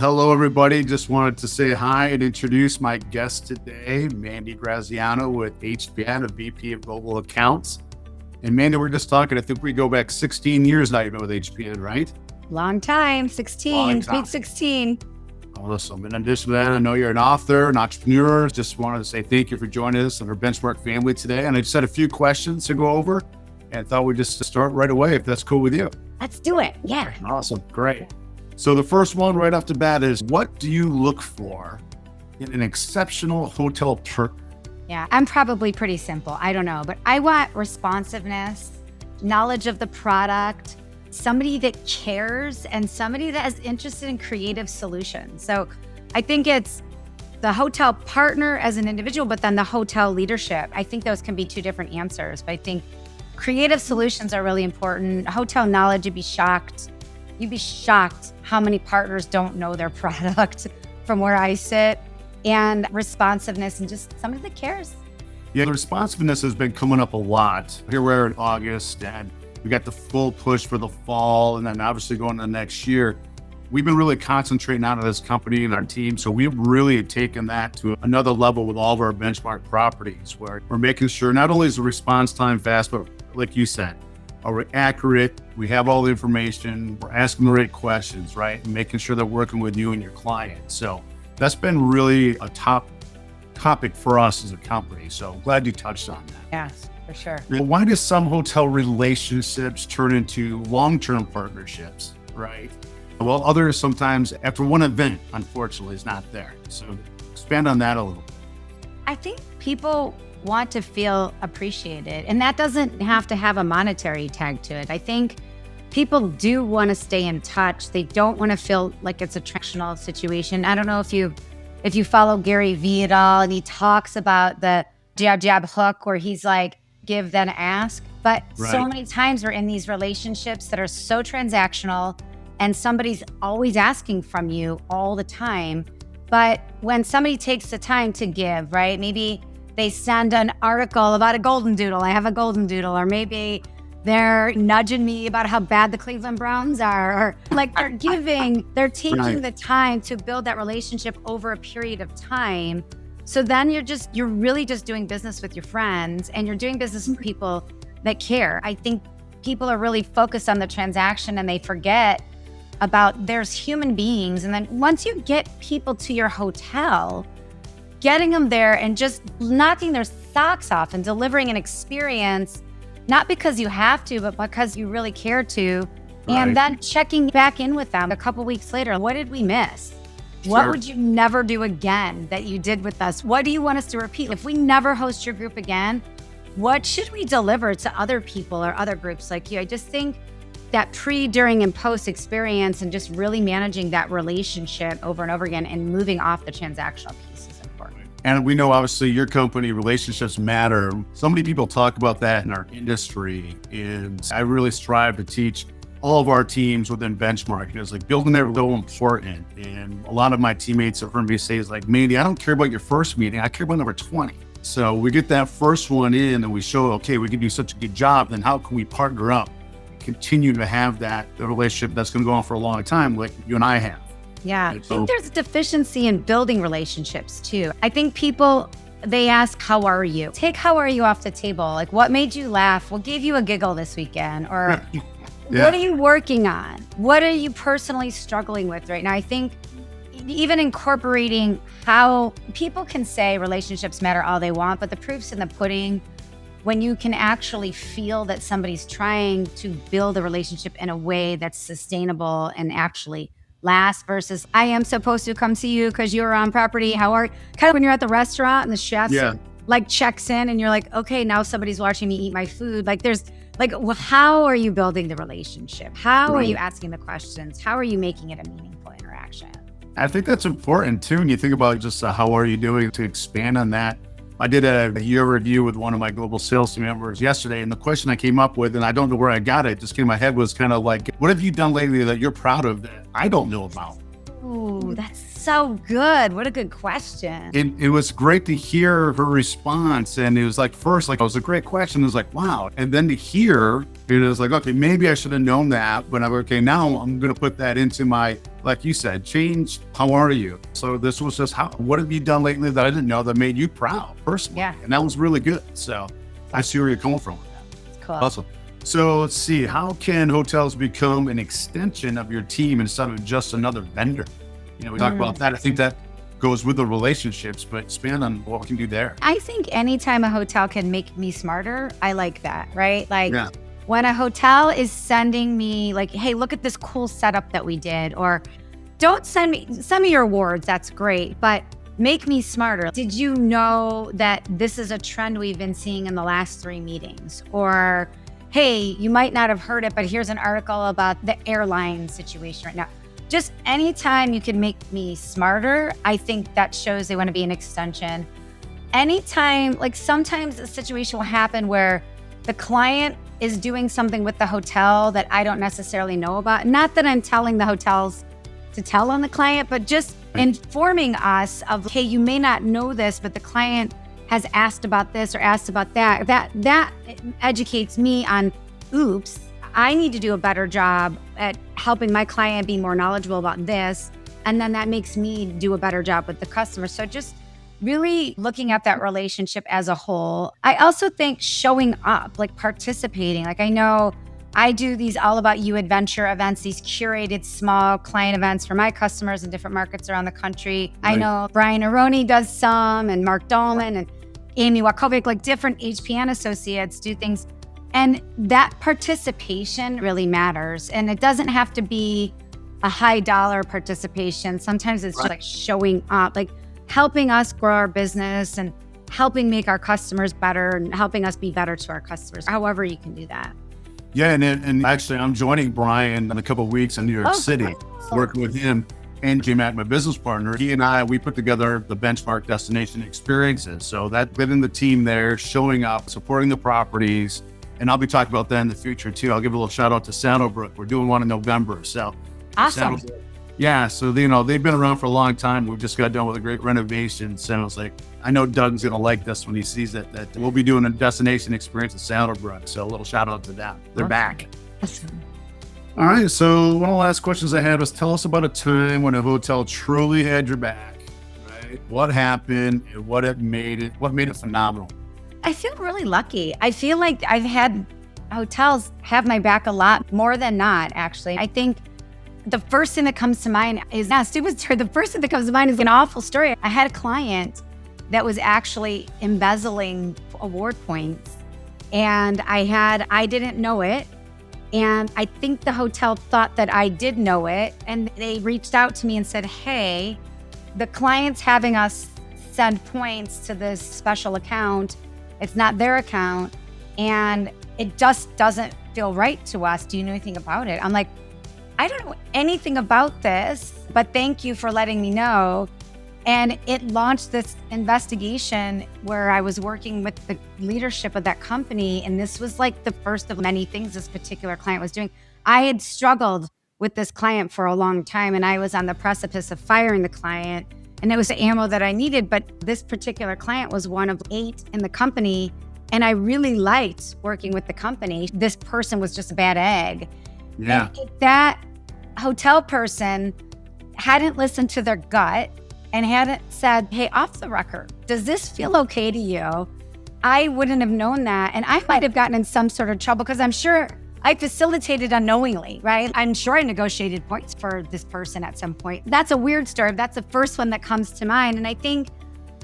Hello, everybody. Just wanted to say hi and introduce my guest today, Mandi Graziano with HPN, a VP of Global Accounts. And Mandi, we're just talking, I think we go back 16 years now you've been with HPN, right? Long time, 16, sweet 16. Awesome. In addition to that, I know you're an author, an entrepreneur. Just wanted to say thank you for joining us and our Benchmark family today. And I just had a few questions to go over and thought we'd just start right away, if that's cool with you. Let's do it. Yeah. Awesome. Great. So the first one right off the bat is, what do you look for in an exceptional hotel partner? Yeah, I'm probably pretty simple. I don't know, but I want responsiveness, knowledge of the product, somebody that cares, and somebody that is interested in creative solutions. So I think it's the hotel partner as an individual, but then the hotel leadership. I think those can be two different answers, but I think creative solutions are really important. Hotel knowledge, you'd be shocked how many partners don't know their product from where I sit. And responsiveness and just somebody that cares. Yeah, the responsiveness has been coming up a lot. Here we're in August and we got the full push for the fall, and then obviously going to the next year. We've been really concentrating out of this company and our team. So we've really taken that to another level with all of our benchmark properties, where we're making sure not only is the response time fast, but like you said, are we accurate? We have all the information. We're asking the right questions, right? And making sure they're working with you and your client. So that's been really a top topic for us as a company. So glad you touched on that. Yes, for sure. Why do some hotel relationships turn into long-term partnerships, right? Well, others sometimes after one event, unfortunately, is not there. So expand on that a little. I think people want to feel appreciated, and that doesn't have to have a monetary tag to it. I think people do want to stay in touch. They don't want to feel like it's a transactional situation. I don't know if you follow Gary Vee at all, and he talks about the jab hook, where he's like, give then ask. But so many times we're in these relationships that are so transactional, and somebody's always asking from you all the time. But when somebody takes the time to give, right? Maybe they send an article about a golden doodle. I have a golden doodle. Or maybe they're nudging me about how bad the Cleveland Browns are. Or like they're taking the time to build that relationship over a period of time. So then you're really just doing business with your friends, and you're doing business with people that care. I think people are really focused on the transaction, and they forget about there's human beings. And then once you get people to your hotel, getting them there and just knocking their socks off and delivering an experience, not because you have to, but because you really care to. And then checking back in with them a couple weeks later. What did we miss? What would you never do again that you did with us? What do you want us to repeat? If we never host your group again, what should we deliver to other people or other groups like you? I just think that pre, during, and post experience, and just really managing that relationship over and over again and moving off the transactional piece is important. And we know, obviously, your company, relationships matter. So many people talk about that in our industry. And I really strive to teach all of our teams within benchmarking. It's like building that real important. And a lot of my teammates have heard me say, is like, Mandi, I don't care about your first meeting. I care about number 20. So we get that first one in and we show, okay, we can do such a good job. Then how can we partner up? Continue to have the relationship that's going to go on for a long time, like you and I have. Yeah, I think there's a deficiency in building relationships too. I think people, they ask, how are you? Take how are you off the table. Like, what made you laugh? What gave you a giggle this weekend? Or what are you working on? What are you personally struggling with right now? I think even incorporating how people can say relationships matter all they want, but the proof's in the pudding. When you can actually feel that somebody's trying to build a relationship in a way that's sustainable and actually lasts, versus I am supposed to come see you because you're on property. How are you? Kind of when you're at the restaurant and the chef like checks in and you're like, okay, now somebody's watching me eat my food. Like there's like, well, how are you building the relationship? How are you asking the questions? How are you making it a meaningful interaction? I think that's important too. When you think about just how are you doing, to expand on that. I did a year review with one of my global sales team members yesterday, and the question I came up with, and I don't know where I got it, just came in my head, was kind of like, what have you done lately that you're proud of that I don't know about? Ooh, that's so good. What a good question. It was great to hear her response. And it was like, first, like, it was a great question. It was like, wow. And then to hear, it was like, okay, maybe I should have known that. But I'm okay, now I'm going to put that into my like you said, change. How are you? So this was just what have you done lately that I didn't know that made you proud personally? Yeah. And that was really good. So I see where you're coming from with that. It's cool. Awesome. So let's see, how can hotels become an extension of your team instead of just another vendor? You know, we talk about that. I think that goes with the relationships, but expand on what we can do there. I think anytime a hotel can make me smarter, I like that, right? Like when a hotel is sending me like, hey, look at this cool setup that we did, or don't send me your awards, that's great, but make me smarter. Did you know that this is a trend we've been seeing in the last 3 meetings? Or, hey, you might not have heard it, but here's an article about the airline situation right now. Just anytime you can make me smarter, I think that shows they want to be an extension. Anytime, like sometimes a situation will happen where the client is doing something with the hotel that I don't necessarily know about. Not that I'm telling the hotels to tell on the client, but just informing us of, hey, you may not know this, but the client has asked about this or asked about that. That educates me on, oops, I need to do a better job at helping my client be more knowledgeable about this. And then that makes me do a better job with the customer. So just really looking at that relationship as a whole. I also think showing up, like participating. Like I know I do these All About You adventure events, these curated small client events for my customers in different markets around the country. Right. I know Brian Aroni does some, and Mark Dahlman and Amy Wakovic, like different HPN associates do things. And that participation really matters. And it doesn't have to be a high dollar participation. Sometimes it's just like showing up, like helping us grow our business and helping make our customers better and helping us be better to our customers, however you can do that. Yeah, and actually I'm joining Brian in a couple of weeks in New York City, working with him and J-Mac, my business partner. He and I, we put together the benchmark destination experiences. So that within the team there, showing up, supporting the properties. And I'll be talking about that in the future too. I'll give a little shout out to Saddlebrook. We're doing one in November. So awesome. Yeah. So, you know, they've been around for a long time. We've just got done with a great renovation. So I was like, I know Doug's going to like this when he sees that we'll be doing a destination experience at Saddlebrook. So a little shout out to them. They're back. Awesome. All right. So one of the last questions I had was, tell us about a time when a hotel truly had your back, right? What happened and what made it phenomenal? I feel really lucky. I feel like I've had hotels have my back a lot more than not, actually. I think the first thing that comes to mind is not a stupid story. The first thing that comes to mind is an awful story. I had a client that was actually embezzling award points, and I didn't know it. And I think the hotel thought that I did know it. And they reached out to me and said, hey, the client's having us send points to this special account. It's not their account, and it just doesn't feel right to us. Do you know anything about it? I'm like, I don't know anything about this, but thank you for letting me know. And it launched this investigation where I was working with the leadership of that company. And this was like the first of many things this particular client was doing. I had struggled with this client for a long time, and I was on the precipice of firing the client. And it was the ammo that I needed, but this particular client was one of 8 in the company, and I really liked working with the company. This person was just a bad egg. Yeah. And if that hotel person hadn't listened to their gut and hadn't said, hey, off the record, does this feel okay to you? I wouldn't have known that, and I might have gotten in some sort of trouble because I'm sure I facilitated unknowingly, right? I'm sure I negotiated points for this person at some point. That's a weird story. That's the first one that comes to mind. And I think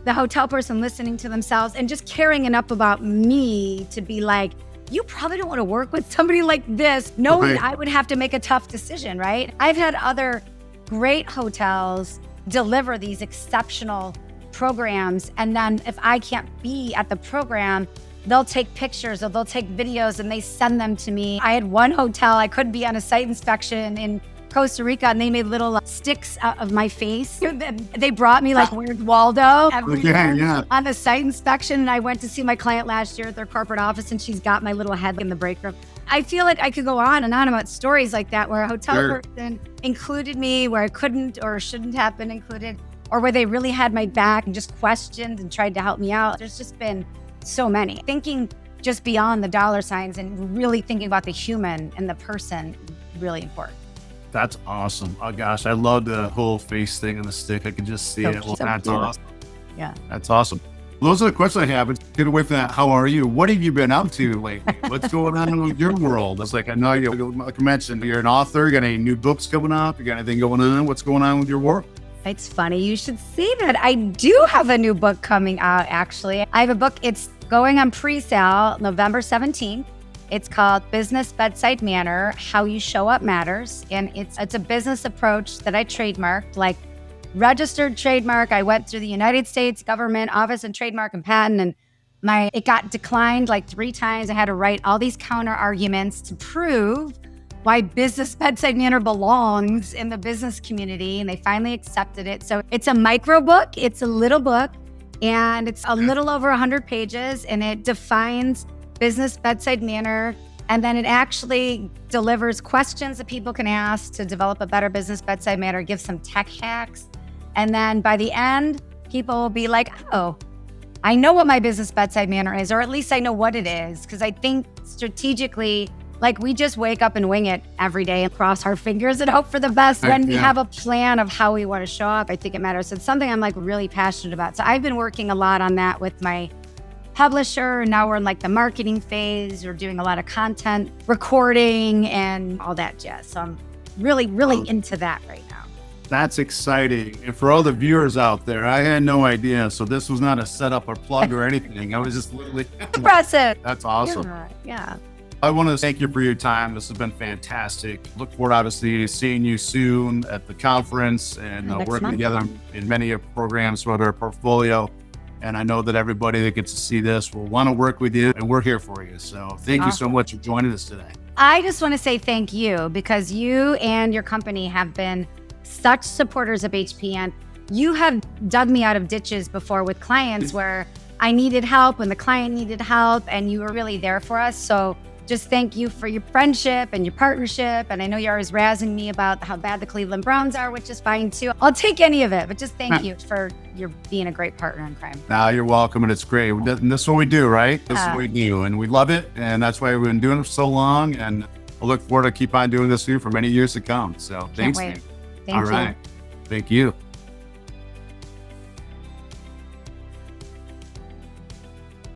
the hotel person listening to themselves and just caring enough about me to be like, you probably don't want to work with somebody like this, knowing I would have to make a tough decision, right? I've had other great hotels deliver these exceptional programs. And then if I can't be at the program, they'll take pictures or they'll take videos and they send them to me. I had one hotel, I couldn't be on a site inspection in Costa Rica, and they made little sticks out of my face. They brought me like Weird Waldo on the site inspection. And I went to see my client last year at their corporate office, and she's got my little head in the break room. I feel like I could go on and on about stories like that where a hotel person included me where I couldn't or shouldn't have been included, or where they really had my back and just questioned and tried to help me out. There's just been so many. Thinking just beyond the dollar signs and really thinking about the human and the person, really important. That's awesome. Oh gosh, I love the whole face thing and the stick. I can just see it. Well, that's awesome. Yeah. That's awesome. Well, those are the questions I have. But get away from that. How are you? What have you been up to lately? What's going on with your world? It's like, I know you, like I mentioned, you're an author. You got any new books coming up? You got anything going on? What's going on with your world? It's funny you should say that. I do have a new book coming out, actually. I have a book. It's going on pre-sale November 17th. It's called Business Bedside Manner, How You Show Up Matters. And it's a business approach that I trademarked, like registered trademark. I went through the United States government office and trademark and patent, and it got declined like 3 times. I had to write all these counter arguments to prove why business bedside manner belongs in the business community, and they finally accepted it. So it's a micro book. It's a little book, and it's a little over 100 pages, and it defines business bedside manner. And then it actually delivers questions that people can ask to develop a better business bedside manner, give some tech hacks. And then by the end, people will be like, oh, I know what my business bedside manner is, or at least I know what it is. Because I think strategically, like, we just wake up and wing it every day and cross our fingers and hope for the best. When we have a plan of how we want to show up, I think it matters. It's something I'm like really passionate about. So I've been working a lot on that with my publisher. Now we're in like the marketing phase. We're doing a lot of content recording and all that jazz. So I'm really, really into that right now. That's exciting. And for all the viewers out there, I had no idea. So this was not a setup or plug or anything. I was just literally impressive. That's awesome. Yeah. I want to thank you for your time. This has been fantastic. Look forward, obviously, to seeing you soon at the conference and working together in many of programs for our portfolio. And I know that everybody that gets to see this will want to work with you, and we're here for you. So thank you so much for joining us today. I just want to say thank you, because you and your company have been such supporters of HPN. You have dug me out of ditches before with clients where I needed help when the client needed help, and you were really there for us. So just thank you for your friendship and your partnership. And I know you're always razzing me about how bad the Cleveland Browns are, which is fine too. I'll take any of it, but just thank you for your being a great partner in crime. You're welcome, and it's great. And this is what we do, right? This is what we do, and we love it. And that's why we've been doing it for so long. And I look forward to keep on doing this with you for many years to come. So thanks. Thank you. All right. Thank you.